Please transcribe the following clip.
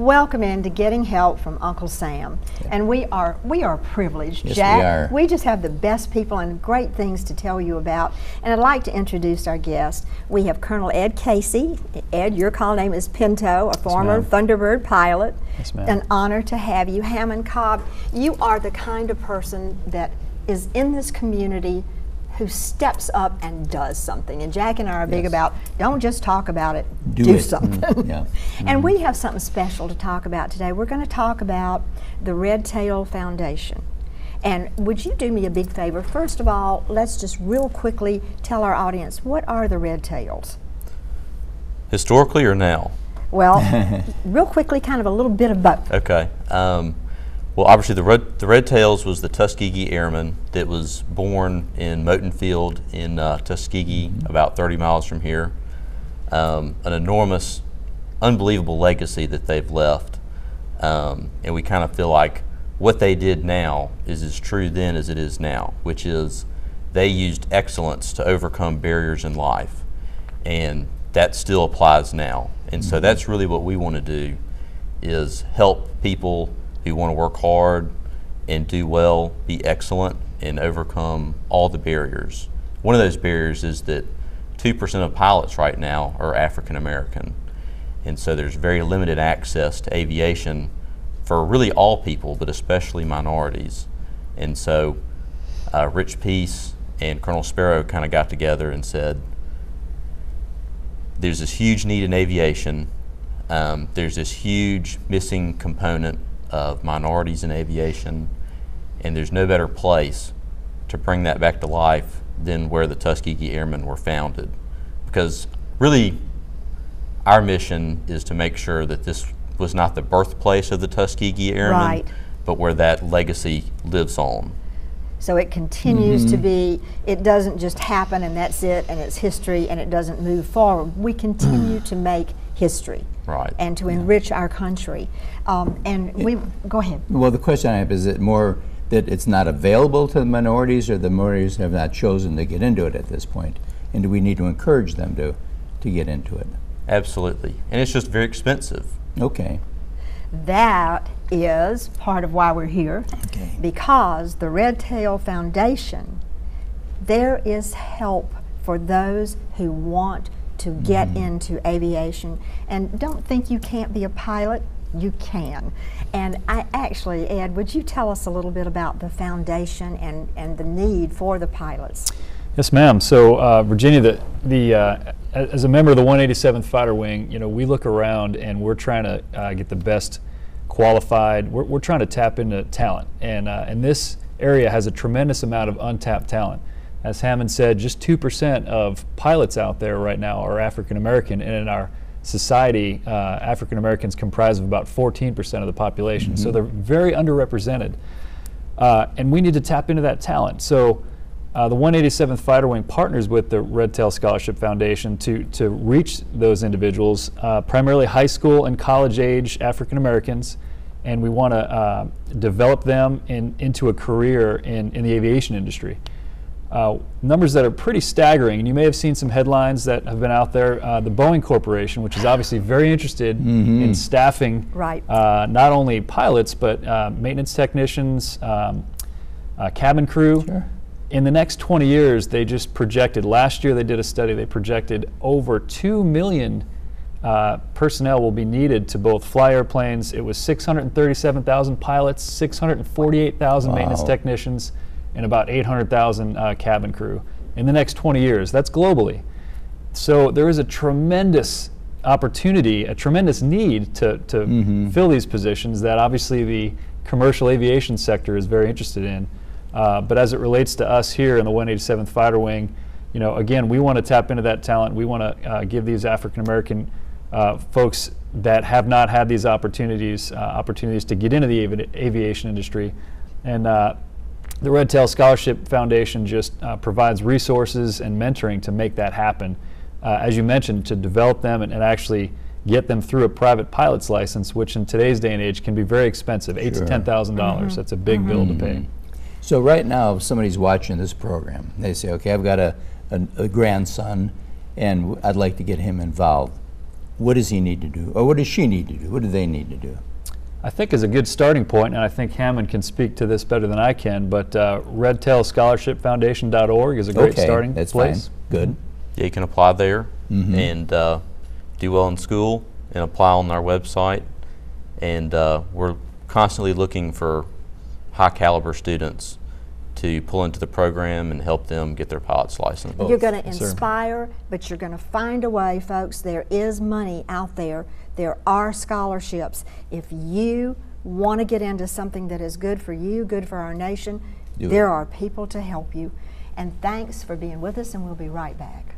Welcome into Getting Help from Uncle Sam. Yeah. And we are privileged, Yes, Jack. we are. We just have the best people and great things to tell you about. And I'd like to introduce our guest. We have Colonel Ed Casey. Ed, your call name is Pinto, a former Thunderbird pilot. Yes, ma'am. An honor to have you. Hammond Cobb, you are the kind of person that is in this community who steps up and does something. And Jack and I are big about, don't just talk about it, do something. Yeah. And we have something special to talk about today. We're going to talk about the Red Tail Foundation. And would you do me a big favor? First of all, let's just real quickly tell our audience, what are the Red Tails? Historically or now? Well, real quickly, kind of a little bit of both. Okay. Well, obviously the Red Tails was the Tuskegee Airmen that was born in Moton Field in Tuskegee, about 30 miles from here. An enormous, unbelievable legacy that they've left. And we kind of feel like what they did now is as true then as it is now, which is they used excellence to overcome barriers in life. And that still applies now. And so that's really what we want to do, is help people who want to work hard and do well, be excellent, and overcome all the barriers. One of those barriers is that 2% of pilots right now are African American. And so there's very limited access to aviation for really all people, but especially minorities. And so Rich Peace and Colonel Sparrow kind of got together and said, there's this huge need in aviation. There's this huge missing component of minorities in aviation, and there's no better place to bring that back to life than where the Tuskegee Airmen were founded. Because really, our mission is to make sure that this was not the birthplace of the Tuskegee Airmen, but where that legacy lives on. So it continues to be, it doesn't just happen and that's it and it's history and it doesn't move forward. We continue to make history and to enrich our country. Go ahead. Well, the question I have, is it more that it's not available to the minorities, or the minorities have not chosen to get into it at this point? And do we need to encourage them to get into it? Absolutely. And it's just very expensive. Okay. That is part of why we're here, because the Red Tail Foundation, there is help for those who want to get into aviation. And don't think you can't be a pilot, you can. And actually, Ed, would you tell us a little bit about the foundation and the need for the pilots? Yes, ma'am. So Virginia, as a member of the 187th Fighter Wing, we look around and we're trying to get the best qualified. We're trying to tap into talent, and this area has a tremendous amount of untapped talent. As Hammond said, just 2% of pilots out there right now are African American, and in our society, African Americans comprise of about 14% of the population. So they're very underrepresented, and we need to tap into that talent. So the 187th Fighter Wing partners with the Red Tail Scholarship Foundation to reach those individuals, primarily high school and college age African Americans, and we want to develop them into a career in the aviation industry. Numbers that are pretty staggering, and you may have seen some headlines that have been out there. The Boeing Corporation, which is obviously very interested in staffing not only pilots, but maintenance technicians, cabin crew. Sure. In the next 20 years, they just projected, last year they did a study, they projected over 2 million personnel will be needed to both fly airplanes. It was 637,000 pilots, 648,000 maintenance technicians, and about 800,000 cabin crew in the next 20 years. That's globally. So there is a tremendous opportunity, a tremendous need to fill these positions that obviously the commercial aviation sector is very interested in. But as it relates to us here in the 187th Fighter Wing, again, we want to tap into that talent. We want to give these African American folks that have not had these opportunities to get into the aviation industry. And the Red Tail Scholarship Foundation just provides resources and mentoring to make that happen. As you mentioned, to develop them and actually get them through a private pilot's license, which in today's day and age can be very expensive, $8,000 to $10,000. That's a big bill to pay. So right now, if somebody's watching this program, they say, okay, I've got a grandson and I'd like to get him involved. what does he need to do? Or what does she need to do? What do they need to do? I think is a good starting point, and I think Hammond can speak to this better than I can, but redtailscholarshipfoundation.org is a great starting that's place. Fine. Good. Yeah, you can apply there and do well in school and apply on our website. And we're constantly looking for high caliber students to pull into the program and help them get their pilot's license. You're going to inspire, but you're going to find a way, folks. There is money out there. There are scholarships. If you want to get into something that is good for you, good for our nation, there are people to help you. And thanks for being with us, and we'll be right back.